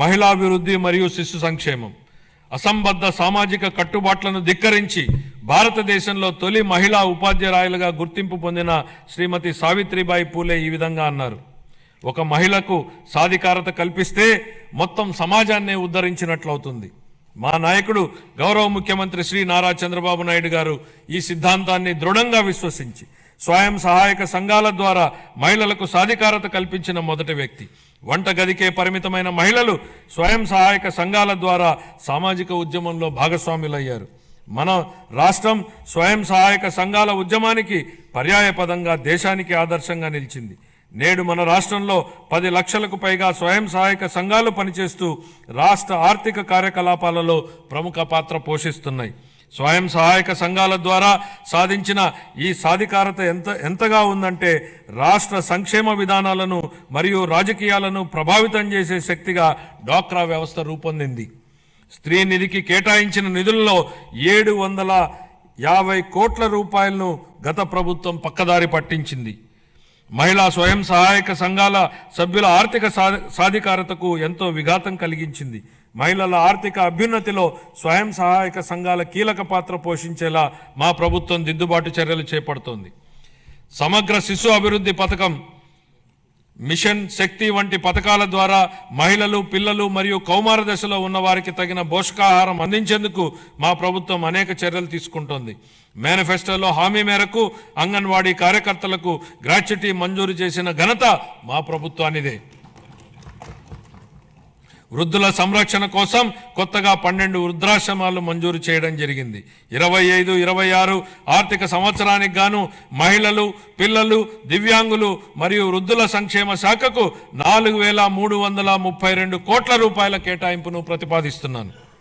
మహిళాభివృద్ధి మరియు శిశు సంక్షేమం అసంబద్ధ సామాజిక కట్టుబాట్లను ధిక్కరించి భారతదేశంలో తొలి మహిళా ఉపాధ్యాయులుగా గుర్తింపు పొందిన శ్రీమతి సావిత్రిబాయి పూలే ఈ విధంగా అన్నారు. ఒక మహిళకు సాధికారత కల్పిస్తే మొత్తం సమాజాన్నే ఉద్ధరించినట్లవుతుంది. మా నాయకుడు గౌరవ ముఖ్యమంత్రి శ్రీ నారా చంద్రబాబు నాయుడు గారు ఈ సిద్ధాంతాన్ని దృఢంగా విశ్వసించి స్వయం సహాయక సంఘాల ద్వారా మహిళలకు సాధికారత కల్పించిన మొదటి వ్యక్తి. వంటగదికే పరిమితమైన మహిళలు స్వయం సహాయక సంఘాల ద్వారా సామాజిక ఉద్యమంలో భాగస్వాములయ్యారు. మన రాష్ట్రం స్వయం సహాయక సంఘాల ఉద్యమానికి పర్యాయపదంగా దేశానికి ఆదర్శంగా నిలిచింది. నేడు మన రాష్ట్రంలో 10 లక్షలకు పైగా స్వయం సహాయక సంఘాలు పనిచేస్తూ రాష్ట్ర ఆర్థిక కార్యకలాపాలలో ప్రముఖ పాత్ర పోషిస్తున్నాయి. స్వయం సహాయక సంఘాల ద్వారా సాధించిన ఈ సాధికారత ఎంతగా ఉందంటే రాష్ట్ర సంక్షేమ విధానాలను మరియు రాజకీయాలను ప్రభావితం చేసే శక్తిగా డ్వాక్రా వ్యవస్థ రూపొందింది. స్త్రీ నిధికి కేటాయించిన నిధుల్లో 750 కోట్ల రూపాయలను గత ప్రభుత్వం పక్కదారి పట్టించింది. మహిళా స్వయం సహాయక సంఘాల సభ్యుల ఆర్థిక సాధికారతకు ఎంతో విఘాతం కలిగించింది. మహిళల ఆర్థిక అభ్యున్నతిలో స్వయం సహాయక సంఘాల కీలక పాత్ర పోషించేలా మా ప్రభుత్వం దిద్దుబాటు చర్యలు చేపడుతోంది. సమగ్ర శిశు అభివృద్ధి పథకం, మిషన్ శక్తి వంటి పథకాల ద్వారా మహిళలు, పిల్లలు మరియు కౌమార దశలో ఉన్న వారికి తగిన పోషకాహారం అందించేందుకు మా ప్రభుత్వం అనేక చర్యలు తీసుకుంటోంది. మేనిఫెస్టోలో హామీ మేరకు అంగన్వాడీ కార్యకర్తలకు గ్రాట్యుటీ మంజూరు చేసిన ఘనత మా ప్రభుత్వానిదే. వృద్ధుల సంరక్షణ కోసం కొత్తగా 12 వృద్ధాశ్రమాలు మంజూరు చేయడం జరిగింది. 25-26 ఆర్థిక సంవత్సరానికి గాను మహిళలు, పిల్లలు, దివ్యాంగులు మరియు వృద్ధుల సంక్షేమ శాఖకు 4,332 కోట్ల రూపాయల కేటాయింపును ప్రతిపాదిస్తున్నాను.